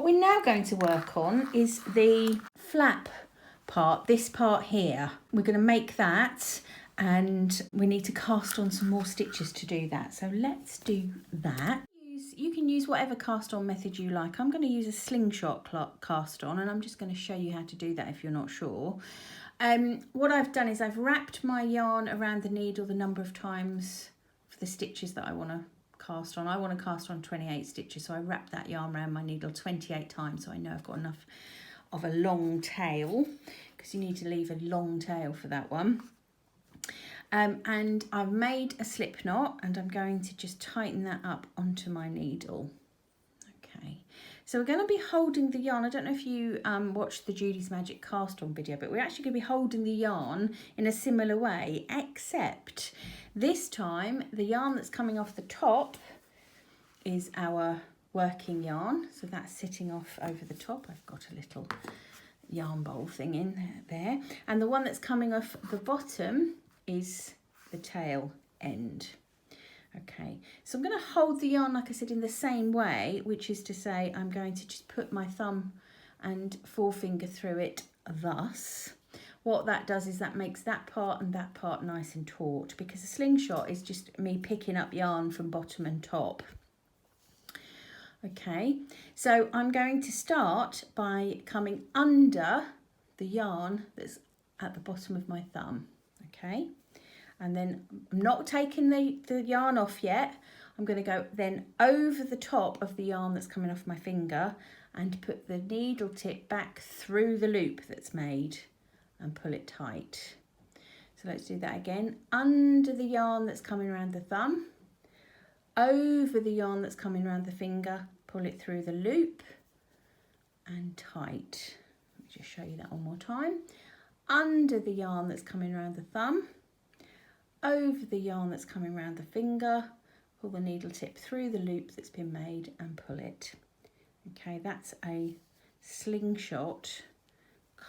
What we're now going to work on is the flap part, this part here. We're going to make that, and we need to cast on some more stitches to do that. So let's do that. You can use whatever cast on method you like. I'm going to use a slingshot cast on, and I'm just going to show you how to do that if you're not sure. What I've done is I've wrapped my yarn around the needle the number of times for the stitches that I want to cast on. I want to cast on 28 stitches, so I wrap that yarn around my needle 28 times, so I know I've got enough of a long tail, because you need to leave a long tail for that one. And I've made a slip knot, and I'm going to just tighten that up onto my needle. Okay, so we're going to be holding the yarn. I don't know if you watched the Judy's Magic cast on video, but we're actually going to be holding the yarn in a similar way, except this time the yarn that's coming off the top is our working yarn. So that's sitting off over the top. I've got a little yarn bowl thing in there. And the one that's coming off the bottom is the tail end. Okay, so I'm going to hold the yarn, like I said, in the same way, which is to say I'm going to just put my thumb and forefinger through it thus. What that does is that makes that part and that part nice and taut, because a slingshot is just me picking up yarn from bottom and top. Okay, so I'm going to start by coming under the yarn that's at the bottom of my thumb. Okay, and then I'm not taking the yarn off yet. I'm going to go then over the top of the yarn that's coming off my finger and put the needle tip back through the loop that's made and pull it tight. So let's do that again. Under the yarn that's coming around the thumb, over the yarn that's coming around the finger, pull it through the loop and tight. Let me just show you that one more time. Under the yarn that's coming around the thumb, over the yarn that's coming around the finger, pull the needle tip through the loop that's been made and pull it. Okay, that's a slingshot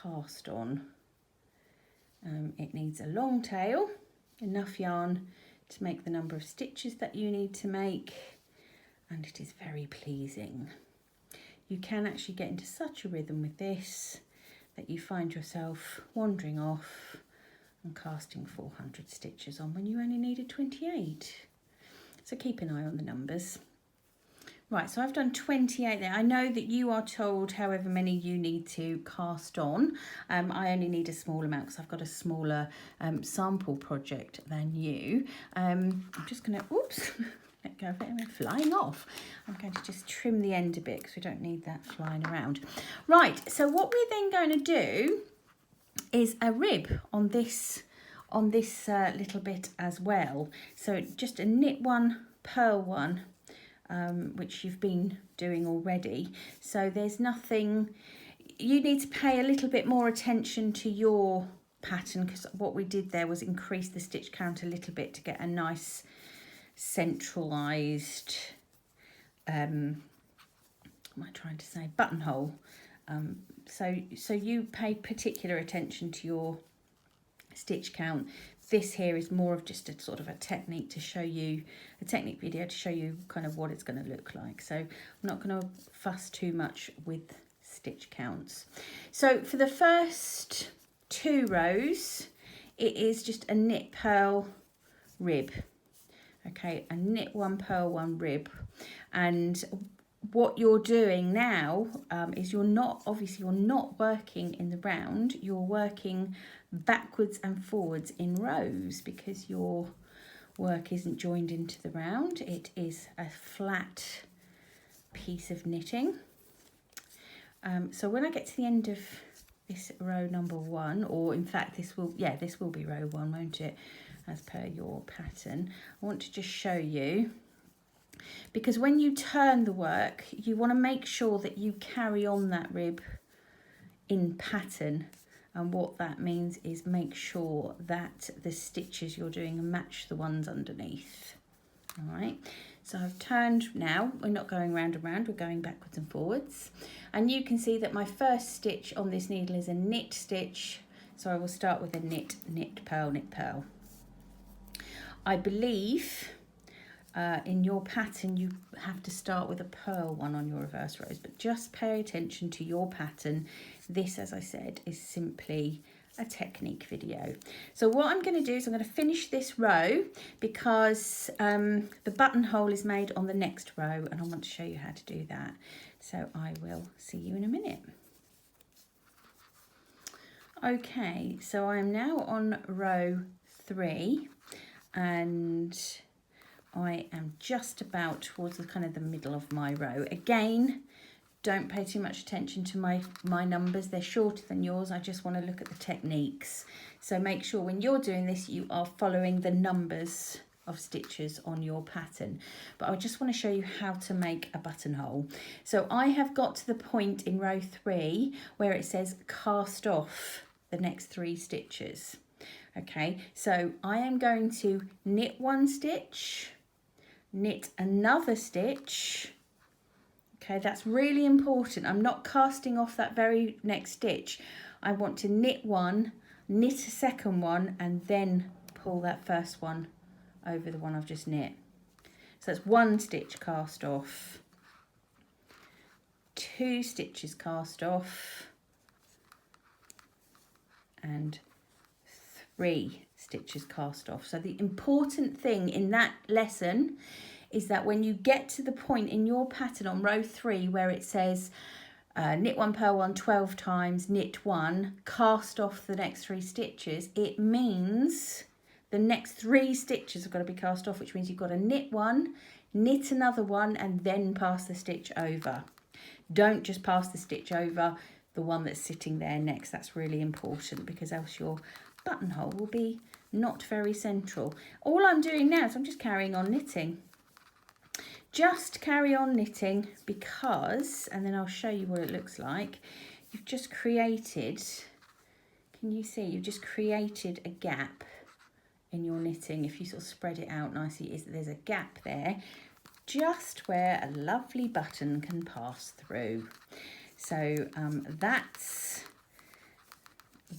cast on. It needs a long tail, enough yarn to make the number of stitches that you need to make, and it is very pleasing. You can actually get into such a rhythm with this that you find yourself wandering off and casting 400 stitches on when you only needed 28. So keep an eye on the numbers. Right, so I've done 28 there. I know that you are told however many you need to cast on. I only need a small amount because I've got a smaller sample project than you. I'm just going to, oops, let go of it, I'm flying off. I'm going to just trim the end a bit because we don't need that flying around. Right, so what we're then going to do is a rib on this little bit as well. So just a knit one, purl one, which you've been doing already. So there's nothing, you need to pay a little bit more attention to your pattern, because what we did there was increase the stitch count a little bit to get a nice centralized, what am I trying to say, buttonhole. So you pay particular attention to your stitch count. This here is more of just a sort of a technique to show you, a technique video to show you kind of what it's going to look like. So I'm not going to fuss too much with stitch counts. So for the first 2 rows, it is just a knit, purl, rib. Okay, a knit one, purl one, rib. And what you're doing now is you're not working in the round, you're working backwards and forwards in rows, because your work isn't joined into the round. It is a flat piece of knitting. So when I get to the end of this row number 1, or in fact this will be row 1, won't it, as per your pattern, I want to just show you, because when you turn the work, you want to make sure that you carry on that rib in pattern. And what that means is make sure that the stitches you're doing match the ones underneath. All right, so I've turned now. We're not going round and round, we're going backwards and forwards. And you can see that my first stitch on this needle is a knit stitch. So I will start with a knit, knit, purl, knit, purl. I believe in your pattern you have to start with a purl one on your reverse rows, but just pay attention to your pattern. This, as I said, is simply a technique video. So what I'm going to do is I'm going to finish this row because the buttonhole is made on the next row, and I want to show you how to do that. So I will see you in a minute. Okay, so I am now on row 3 and I am just about towards the kind of the middle of my row. Again, don't pay too much attention to my numbers. They're shorter than yours. I just want to look at the techniques. So make sure when you're doing this, you are following the numbers of stitches on your pattern. But I just want to show you how to make a buttonhole. So I have got to the point in row 3 where it says cast off the next 3 stitches. Okay, so I am going to knit 1 stitch, knit another stitch. Okay, that's really important. I'm not casting off that very next stitch. I want to knit 1, knit a second one, and then pull that first one over the one I've just knit. So that's 1 stitch cast off, 2 stitches cast off, and 3 stitches cast off. So the important thing in that lesson is that when you get to the point in your pattern on row 3 where it says knit 1, purl 1 12 times, knit 1, cast off the next 3 stitches, it means the next 3 stitches have got to be cast off, which means you've got to knit 1, knit another one, and then pass the stitch over. Don't just pass the stitch over the one that's sitting there next. That's really important, because else your buttonhole will be not very central. All I'm doing now is I'm just carrying on knitting. Just carry on knitting because, and then I'll show you what it looks like. You've just created, can you see, you've just created a gap in your knitting. If you sort of spread it out nicely, there's a gap there, just where a lovely button can pass through. So that's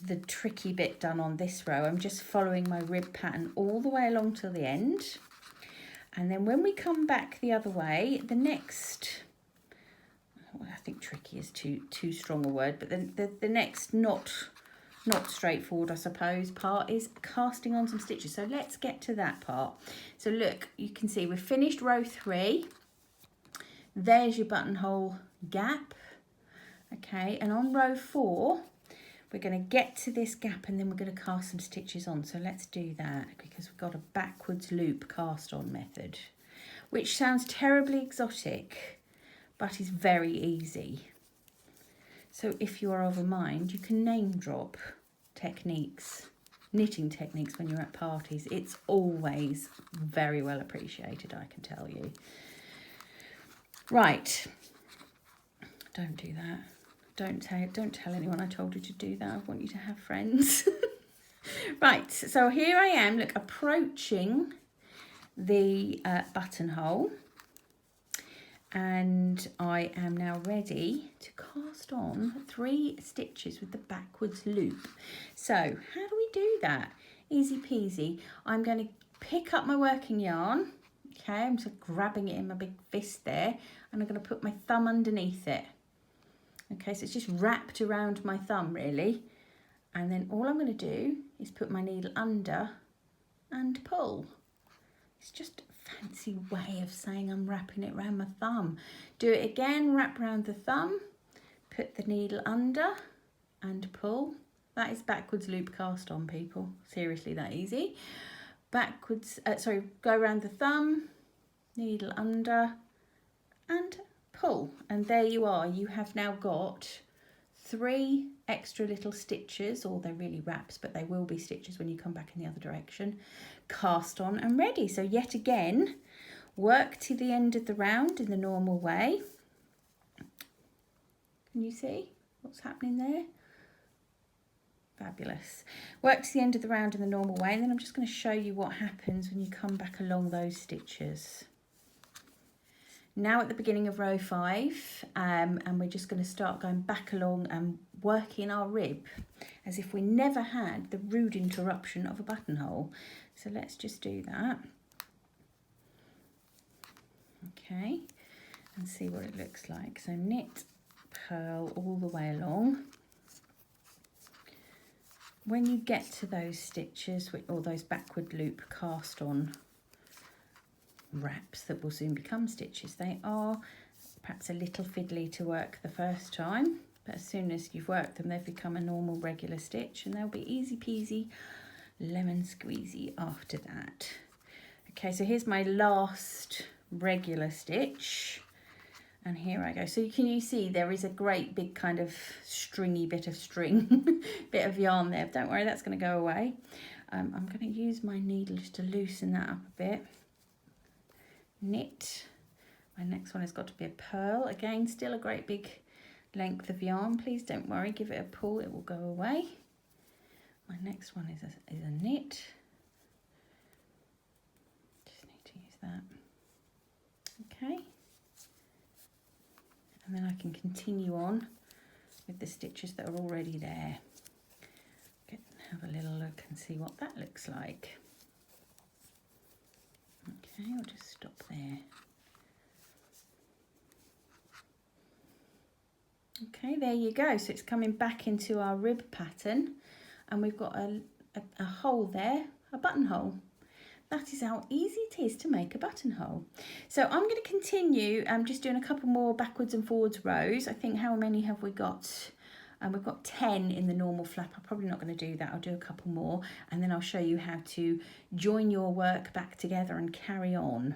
the tricky bit done on this row. I'm just following my rib pattern all the way along till the end. And then when we come back the other way, the next, well, I think tricky is too strong a word, but then the next not straightforward, I suppose, part is casting on some stitches. So let's get to that part. So look, you can see we've finished row 3. There's your buttonhole gap. Okay, and on row 4, we're going to get to this gap and then we're going to cast some stitches on. So let's do that, because we've got a backwards loop cast on method, which sounds terribly exotic, but is very easy. So if you are of a mind, you can name drop techniques, knitting techniques when you're at parties. It's always very well appreciated, I can tell you. Right, don't do that. Don't tell anyone I told you to do that. I want you to have friends. Right, so here I am, look, approaching the buttonhole, and I am now ready to cast on 3 stitches with the backwards loop. So how do we do that? Easy peasy. I'm going to pick up my working yarn. Okay, I'm just grabbing it in my big fist there, and I'm going to put my thumb underneath it. Okay, so it's just wrapped around my thumb really. And then all I'm going to do is put my needle under and pull. It's just a fancy way of saying I'm wrapping it around my thumb. Do it again, wrap around the thumb, put the needle under and pull. That is backwards loop cast on, people. Seriously, that easy. Backwards, go around the thumb, needle under and pull, and there you are. You have now got 3 extra little stitches, or they're really wraps, but they will be stitches when you come back in the other direction, cast on and ready. So yet again, work to the end of the round in the normal way. Can you see what's happening there? Fabulous. Work to the end of the round in the normal way, and then I'm just going to show you what happens when you come back along those stitches. Now at the beginning of row 5, and we're just going to start going back along and working our rib as if we never had the rude interruption of a buttonhole. So let's just do that. Okay, and see what it looks like. So knit, purl all the way along. When you get to those stitches, or those backward loop cast on wraps that will soon become stitches, they are perhaps a little fiddly to work the first time, but as soon as you've worked them, they've become a normal regular stitch, and they'll be easy peasy lemon squeezy after that. Okay, so here's my last regular stitch, and here I go. So you see there is a great big kind of stringy bit of string, bit of yarn there. Don't worry, that's going to go away. I'm going to use my needle just to loosen that up a bit. Knit. My next one has got to be a purl. Again, still a great big length of yarn. Please don't worry, give it a pull, it will go away. My next one is a knit. Just need to use that. Okay. And then I can continue on with the stitches that are already there. Have a little look and see what that looks like. Okay, I'll just stop there. Okay, there you go. So it's coming back into our rib pattern, and we've got a hole there, a buttonhole. That is how easy it is to make a buttonhole. So I'm going to continue just doing a couple more backwards and forwards rows. I think, how many have we got? We've got 10 in the normal flap. I'm probably not going to do that. I'll do a couple more, and then I'll show you how to join your work back together and carry on.